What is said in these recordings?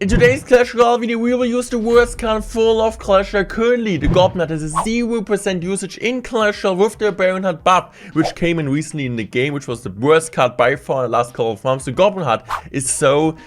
In today's Clash Royale video, we will use the worst card full of Clash Royale. Currently, the Goblin Hut has a 0% usage in Clash Royale with the Baron Hut buff, which came in recently in the game, which was the worst card by far in the last couple of months. The Goblin Hut is so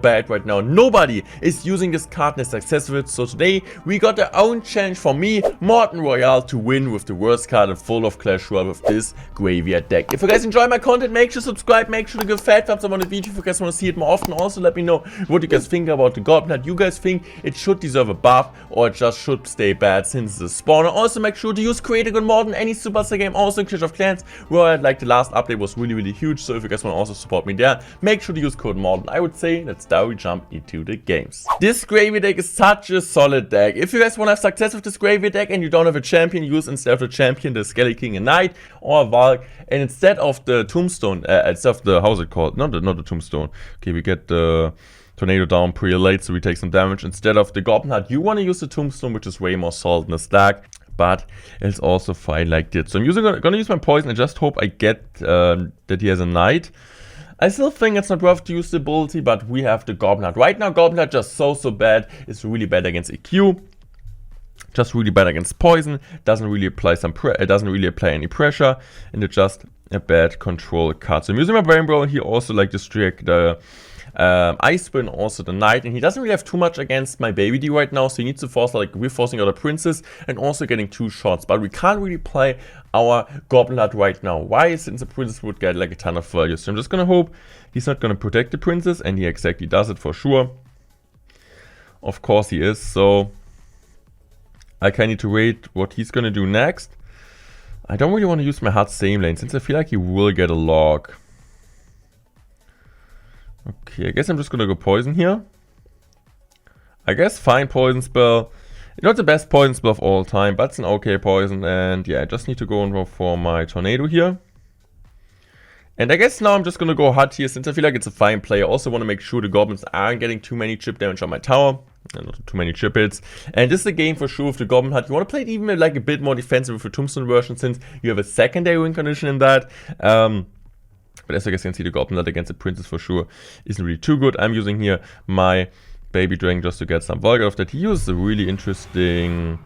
bad right now. Nobody is using this card and is successful with it. So today, we got our own challenge for me, Morton Royale, to win with the worst card and full of Clash Royale with this graveyard deck. If you guys enjoy my content, make sure to subscribe, make sure to give fat thumbs up on the video if you guys want to see it more often. Also, let me know what you guys think about the Goblin Hut. You guys think it should deserve a buff or it just should stay bad since it's a spawner? Also, make sure to use creating on more than any Superstar game. Also in Clash of Clans, where like the last update was really huge. So if you guys want to also support me there, make sure to use code Morton. I would say let's now jump into the games. This graveyard deck is such a solid deck. If you guys want to have success with this graveyard deck and you don't have a champion, use instead of the champion the Skelly King a Knight or a Valk, and instead of the Tombstone, instead of the, how's it called? Not the Tombstone. Okay, we get the Tornado down pretty late, so we take some damage. Instead of the Goblin Hut, you want to use the Tombstone, which is way more solid in the stack, but it's also fine like this. So I'm gonna use my poison. I just hope I get that he has a Knight. I still think it's not worth to use the ability, but we have the Goblin Hut. Right now, Goblin Hut just so bad. It's really bad against EQ. Just really bad against poison. Doesn't really apply any pressure, and it's just a bad control card. So I'm using my Brain Bro here also like distract the Ice Spin, also the Knight, and he doesn't really have too much against my Baby D right now, so he needs to force, like, we're forcing out a Princess and also getting 2 shots, but we can't really play our Goblin Hut right now. Why? Since the Princess would get like a ton of value, so I'm just gonna hope he's not gonna protect the Princess, and he exactly does it for sure. Of course he is, so I kind of need to wait what he's gonna do next. I don't really want to use my Hut same lane, since I feel like he will get a log. Okay, I guess I'm just gonna go poison here. I guess fine poison spell. Not the best poison spell of all time, but it's an okay poison. And yeah, I just need to go in for my Tornado here. And I guess now I'm just gonna go Hut here, since I feel like it's a fine play. I also want to make sure the goblins aren't getting too many chip damage on my tower. And not too many chip hits. And this is a game for sure with the Goblin Hut. You want to play it even like a bit more defensive with the Tombstone version, since you have a secondary win condition in that. But as you guys can see, the Goblin Hut against the Princess for sure isn't really too good. I'm using here my Baby Dragon just to get some Vulgar off that. He uses a really interesting...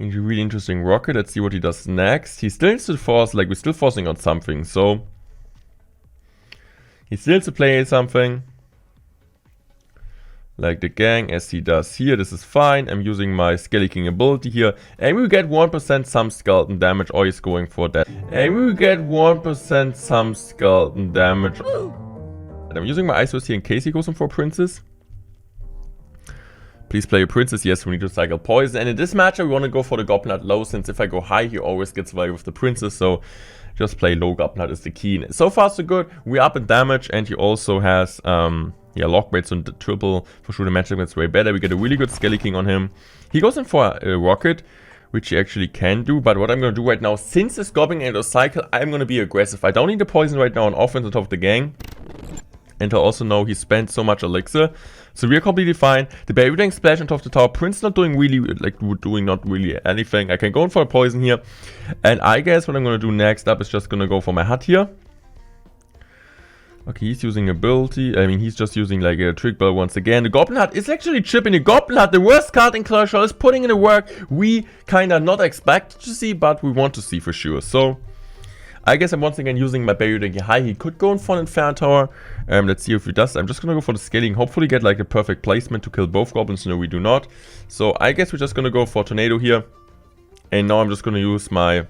really interesting rocket. Let's see what he does next. He still needs to force, like, we're still forcing out something, so... He still needs to play something. Like the gang, as he does here. This is fine. I'm using my Skelly King ability here. And we will get 1% some skeleton damage. Or he's going for that. And we will get 1% some skeleton damage. And I'm using my Ice Wrist here in case he goes in for Princess. Please play a Princess. Yes, we need to cycle poison. And in this matchup, we want to go for the Goblin Hut low, since if I go high, he always gets value with the Princess. So just play low Goblin Hut is the key. And so far, so good. We're up in damage, and he also has lock rates on the triple. For sure, the matchup gets way better. We get a really good Skelly King on him. He goes in for a rocket, which he actually can do. But what I'm going to do right now, since this Goblin Ender cycle, I'm going to be aggressive. I don't need the poison right now on offense on top of the gang. And I also know he spent so much elixir. So we're completely fine. The Baby Dragon splash on top of the tower. Prince not doing really, like, not really anything. I can go in for a poison here. And I guess what I'm going to do next up is just going to go for my Hut here. Okay, he's using ability. I mean, he's just using like a trick bell once again. The Goblin Hut is actually chipping. The Goblin Hut, the worst card in Clash Royale, is putting in the work we kind of not expect to see, but we want to see for sure. So I guess I'm once again using my Baby Dragon high. He could go in for an Inferno Tower. Let's see if he does. I'm just going to go for the scaling. Hopefully get like a perfect placement to kill both goblins. No, we do not. So I guess we're just going to go for Tornado here. And now I'm just going to use my...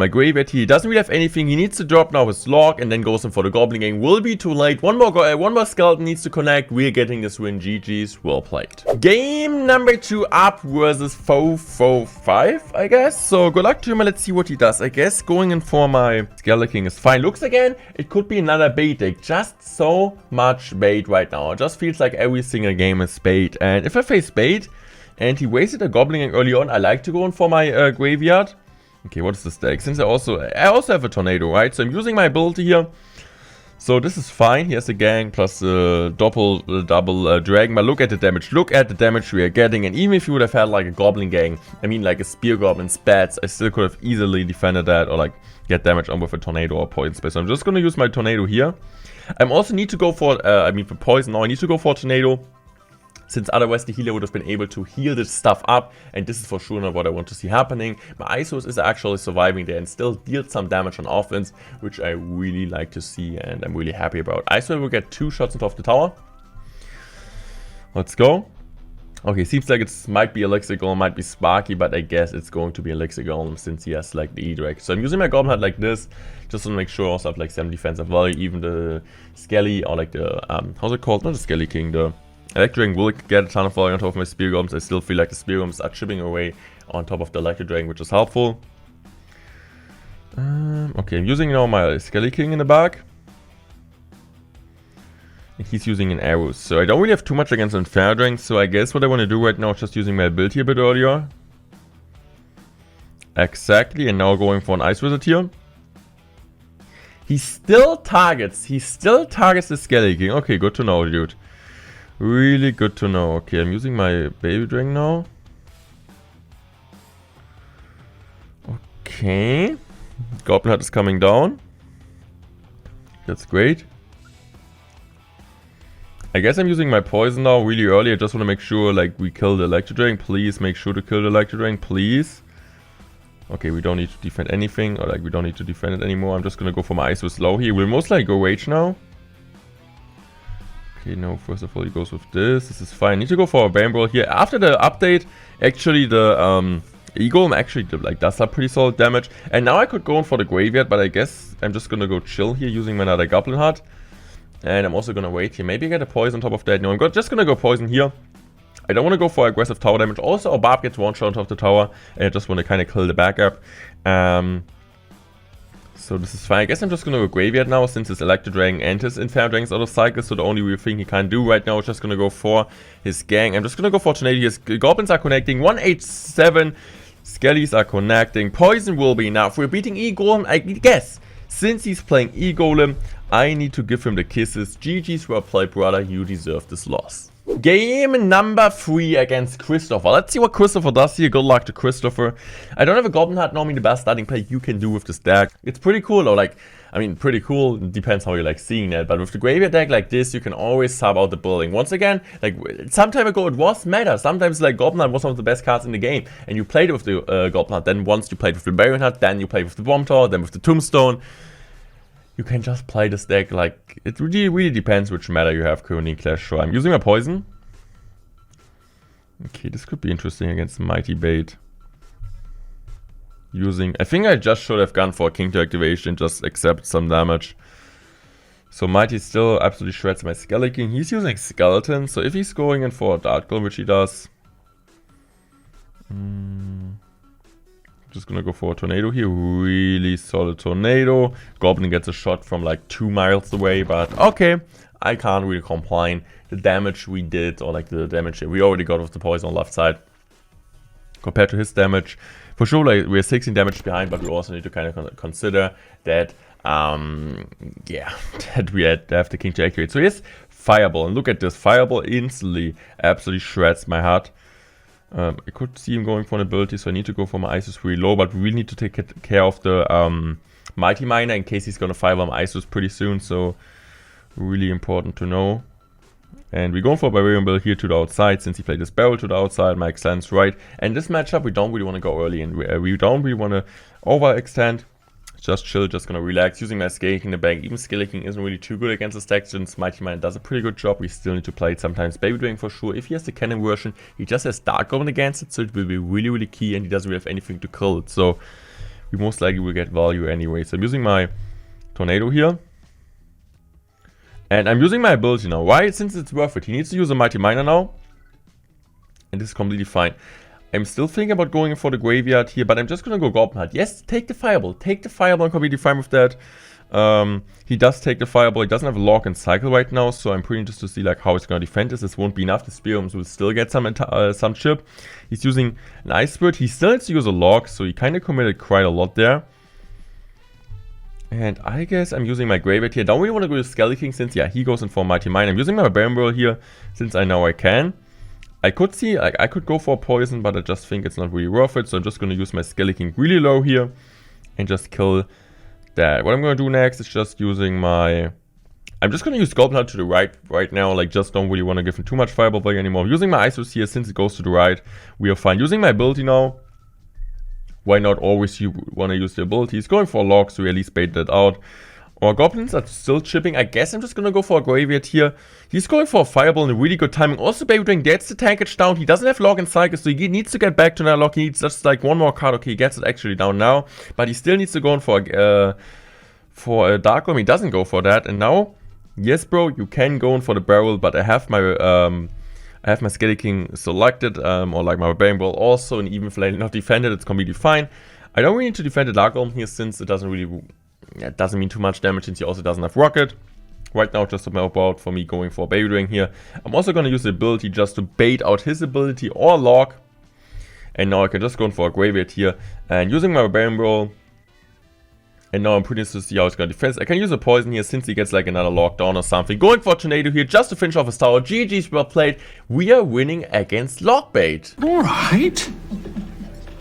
graveyard. He doesn't really have anything. He needs to drop now his log and then goes in for the Goblin Gang. Will be too late. One more skeleton needs to connect. We're getting this win. GG's. Well played. Game number 2 up versus 4-4-5, I guess. So good luck to him. Let's see what he does. I guess going in for my Skelly King is fine. Looks again, it could be another bait deck. Just so much bait right now. It just feels like every single game is bait. And if I face bait and he wasted a Goblin Gang early on, I like to go in for my graveyard. Okay, what is this deck? Since I also have a Tornado, right? So I'm using my ability here. So this is fine. He has a gang plus double dragon. But look at the damage. Look at the damage we are getting. And even if you would have had like a goblin gang, I mean like a spear goblin spats, I still could have easily defended that or like get damage on with a tornado or poison space. So I'm just going to use my tornado here. I also need to go for, for poison now. I need to go for a tornado. Since otherwise the healer would have been able to heal this stuff up. And this is for sure not what I want to see happening. My Isos is actually surviving there and still dealt some damage on offense, which I really like to see and I'm really happy about. Iso will get 2 shots on top of the tower. Let's go. Okay, seems like it might be Elixir Golem, might be Sparky, but I guess it's going to be Elixir Golem since he has like the E-Drake. So I'm using my Goblin Head like this, just to make sure I also have like 7 defensive value. Even the Skelly or like the, how's it called? Not the Skelly King, the Electro Dragon will get a ton of value on top of my Spear Golems. I still feel like the Spear Golems are chipping away on top of the Electro Dragon, which is helpful. Okay, I'm using now my Skelly King in the back. And he's using an arrow. So I don't really have too much against Inferno Dragon. So I guess what I want to do right now is just using my ability a bit earlier. Exactly, and now going for an Ice Wizard here. He still targets the Skelly King. Okay, good to know, dude. Really good to know. Okay, I'm using my baby dragon now. Okay. Goblin Head is coming down. That's great. I guess I'm using my poison now really early. I just want to make sure like we kill the Electro Dragon. Please make sure to kill the Electro Dragon, please. Okay, we don't need to defend anything, or like we don't need to defend it anymore. I'm just gonna go for my Ice with slow here. We'll most likely go Rage now. Okay, no, first of all, he goes with this. This is fine. I need to go for a Bane Brawl here. After the update, actually, the Eagle actually like does have pretty solid damage. And now I could go in for the Graveyard, but I guess I'm just gonna go chill here using my another Goblin Heart. And I'm also gonna wait here. Maybe I get a Poison on top of that. No, I'm just gonna go Poison here. I don't want to go for aggressive tower damage. Also, our Barb gets 1 shot on top of the tower. And I just want to kind of kill the backup. So this is fine. I guess I'm just going to go Graveyard now since his Electro Dragon and his Inferno Dragon is out of cycle. So the only real thing he can do right now is just going to go for his gang. I'm just going to go for Tornado. His Goblins are connecting. 187 Skellies are connecting. Poison will be enough. We're beating E-Golem. I guess since he's playing E-Golem, I need to give him the kisses. GG's, well played, brother. You deserve this loss. Game number 3 against Christopher. Let's see what Christopher does here. Good luck to Christopher. I don't have a Goblin Heart. Normally the best starting play you can do with this deck. It's pretty cool though. Like, I mean, pretty cool. It depends how you like seeing that. But with the Graveyard deck like this, you can always sub out the building. Once again, like some time ago it was meta. Sometimes like Goblin Heart was one of the best cards in the game. And you played with the Goblin Heart. Then once you played with the Baron Heart, then you played with the Bomb Tower, then with the Tombstone. You can just play this deck like, it really depends which meta you have currently in Clash. So I'm using my Poison. Okay, this could be interesting against Mighty Bait. I think I just should have gone for a King to activation, just accept some damage. So Mighty still absolutely shreds my Skeleton. He's using Skeleton, so if he's going in for a Dart Golem, which he does. Just gonna go for a Tornado here. Really solid Tornado. Goblin gets a shot from like 2 miles away, but okay. I can't really complain. The damage we did, or like the damage we already got with the Poison on the left side, compared to his damage, for sure like we're 16 damage behind, but we also need to kind of consider that, yeah, that we have the King to activate. So here's Fireball, and look at this. Fireball instantly absolutely shreds my heart. I could see him going for an ability, so I need to go for my Isis really low, but we really need to take care of the Mighty Miner in case he's gonna Fireball my Isis pretty soon, so really important to know. And we're going for a Barbarian build here to the outside, since he played this barrel to the outside, makes sense, right? And this matchup, we don't really want to go early, and we don't really want to overextend. Just chill, just gonna relax, using my Scaling in the bank. Even Scaling isn't really too good against the stack, since Mighty Miner does a pretty good job. We still need to play it sometimes. Baby Dragon for sure. If he has the cannon version, he just has Dark Goblin against it, so it will be really key, and he doesn't really have anything to kill it. So we most likely will get value anyway. So I'm using my Tornado here. And I'm using my ability now. Why? Since it's worth it. He needs to use a Mighty Miner now. And this is completely fine. I'm still thinking about going for the Graveyard here, but I'm just going to go Goblin Heart. Yes, take the Fireball. Take the Fireball. I'm completely fine with that. He does take the Fireball. He doesn't have a lock and cycle right now, so I'm pretty interested to see like how he's going to defend this. This won't be enough. The Spearums will still get some chip. He's using an Ice Spirit. He still needs to use a lock, so he kind of committed quite a lot there. And I guess I'm using my graveyard here. Don't really want to go to Skelly King since, yeah, he goes in for Mighty Mine. I'm using my Baron Barrel here since I know I can. I could see, I could go for poison, but I just think it's not really worth it. So I'm just going to use my Skelly King really low here and just kill that. What I'm going to do next is just using my... I'm just going to use Goblin Heart to the right now. Like, just don't really want to give him too much fireball value anymore. Using my Isos here, since it goes to the right, we are fine. Using my ability now. Why not always you want to use the ability? He's going for a log, so we at least bait that out. Our goblins are still chipping. I guess I'm just going to go for a graveyard here. He's going for a fireball in a really good timing. Also, Baby Drain gets the tankage down. He doesn't have log and cycle, so he needs to get back to that log. He needs just like one more card. Okay, he gets it actually down now. But he still needs to go in for a Dark Golem. He doesn't go for that. And now, yes, bro, you can go in for the barrel, but I have my Skelly King selected, or like my Baron Ball also, and even if I not defended, it's completely fine. I don't really need to defend the Dark Golem here since it doesn't really, it doesn't mean too much damage since he also doesn't have Rocket. Right now, just about for me going for Baby Drain here. I'm also going to use the ability just to bait out his ability or log. And now I can just go in for a graveyard here. And using my Baron Ball. And now I'm pretty interested to see how it's going to defend. I can use a poison here since he gets like another lockdown or something. Going for a tornado here just to finish off his tower. GG's well played. We are winning against Lockbait. Alright.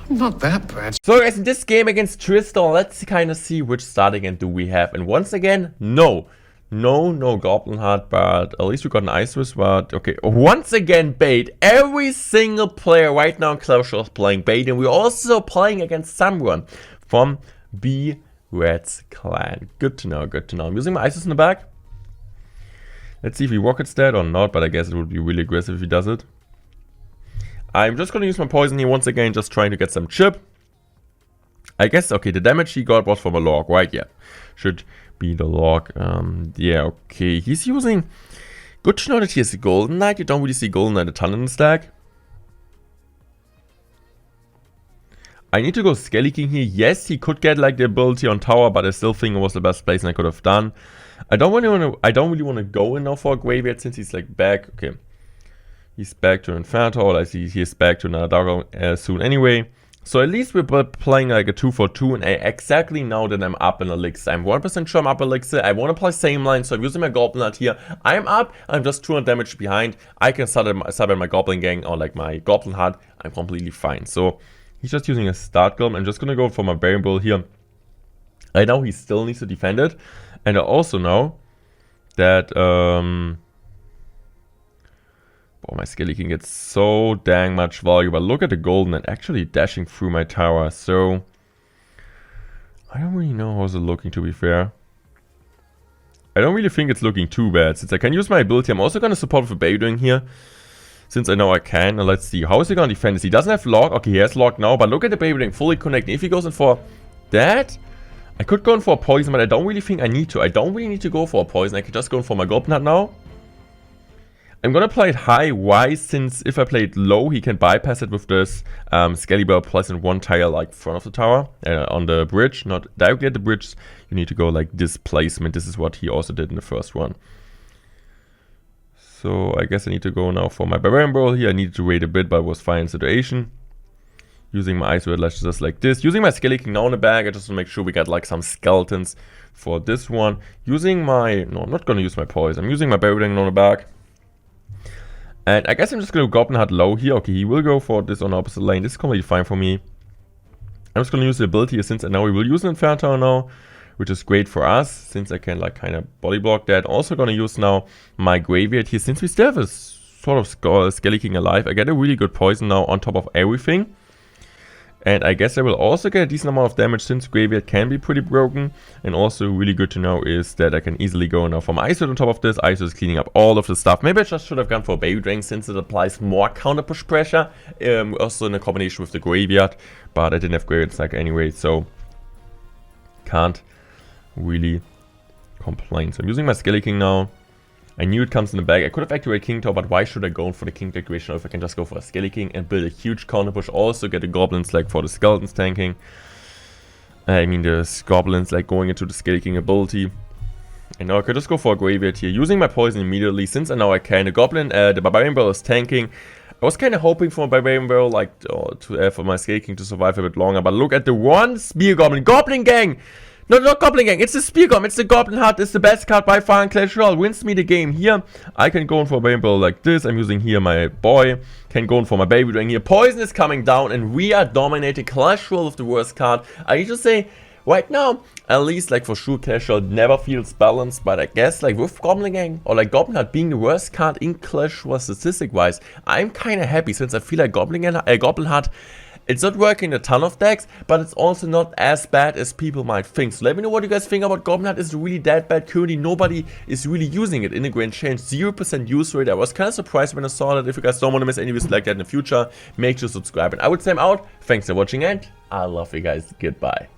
Not that bad. So guys, in this game against Tristan, let's kind of see which starting end do we have. And once again, no Goblin Heart, but at least we got an Isis, but okay. Once again, bait. Every single player right now in Clash is playing bait. And we're also playing against someone from B Red's clan. Good to know, good to know. I'm using my Isis in the back. Let's see if he rockets that or not, but I guess it would be really aggressive if he does it. I'm just going to use my poison here once again, just trying to get some chip. I guess, okay, the damage he got was from a log, right? Yeah, should be the log. Yeah, okay, he's using... Good to know that he has a Golden Knight. You don't really see Golden Knight a ton in the stack. I need to go Skelly King here. Yes, he could get like the ability on tower, but I still think it was the best place I could have done. I don't really want to go in now for a graveyard since he's like back. Okay, he's back to Inferno. I see he's back to another Dark soon anyway. So at least we're playing like a 2-for-2, and I exactly know that I'm up in Elixir. I'm 1% sure I'm up in Elixir. I want to play same line, so I'm using my Goblin Knight here. I'm up. I'm just 200 damage behind. I can start my Goblin Gang or like my Goblin Heart. I'm completely fine. So he's just using a Start Golem. I'm just going to go for my Baron Bull here. I know he still needs to defend it. And I also know that... oh, my Skelly can get so dang much value. But look at the Golden and actually dashing through my tower. So, I don't really know how's it looking, to be fair. I don't really think it's looking too bad. Since I can use my ability, I'm also going to support with Baby Drain here. Since I know I can. Now let's see. How is he going to defend this? He doesn't have log. Okay, he has log now. But look at the Baby Drain fully connecting. If he goes in for that, I could go in for a poison, but I don't really think I need to. I don't really need to go for a poison. I could just go in for my Goblin Heart now. I'm going to play it high. Why? Since if I play it low, he can bypass it with this Skelly Bell plus in one tile like front of the tower. On the bridge. Not directly at the bridge. You need to go like displacement. This is what he also did in the first one. So I guess I need to go now for my Barbarian Brawl here. I needed to wait a bit, but it was fine situation. Using my Ice Red Lash just like this. Using my Skelly King now in the bag. I just want to make sure we got like some skeletons for this one. Using my... No, I'm not going to use my poison. I'm using my Barbarian now in the bag. And I guess I'm just going to Goblin Heart low here. Okay, he will go for this on the opposite lane. This is completely fine for me. I'm just going to use the ability here since I know we will use an Inferno now. Which is great for us, since I can like kind of body block that. Also gonna use now my Graveyard here, since we still have a sort of Skelly King alive. I get a really good poison now on top of everything. And I guess I will also get a decent amount of damage, since Graveyard can be pretty broken. And also really good to know is that I can easily go now for my Ice on top of this. Ice is cleaning up all of the stuff. Maybe I just should have gone for Baby Drain, since it applies more counter push pressure. Also in a combination with the Graveyard. But I didn't have Graveyard stack anyway, so can't really complain. So I'm using my Skelly King now. I knew it comes in the bag. I could have activated King Tower, but why should I go for the King decoration if I can just go for a Skelly King and build a huge counter push? Also get the Goblins like for the Skeletons tanking. I mean the Goblins like going into the Skelly King ability. And now I could just go for a Graveyard here, using my poison immediately, since I know I can. The Goblin, the Barbarian Barrel is tanking. I was kind of hoping for a Barbarian Barrel, like for my Skelly King to survive a bit longer, but look at the one Spear Goblin. Goblin Gang! No, not Goblin Gang. It's the Spear Golem. It's the Goblin Heart. It's the best card by far in Clash Royale. Wins me the game here. I can go in for a rainbow like this. I'm using here my boy. Can go in for my baby dragon here. Poison is coming down and we are dominating Clash Royale with the worst card. I need to say, right now, at least like for sure Clash Royale never feels balanced. But I guess like with Goblin Gang or like Goblin Heart being the worst card in Clash Royale statistic wise, I'm kind of happy since I feel like Goblin Heart, it's not working in a ton of decks, but it's also not as bad as people might think. So let me know what you guys think about Goblin Heart. Is it really that bad? Currently nobody is really using it in the grand change. 0% use rate. I was kind of surprised when I saw that. If you guys don't want to miss any videos like that in the future, make sure to subscribe. And I would say I'm out. Thanks for watching and I love you guys. Goodbye.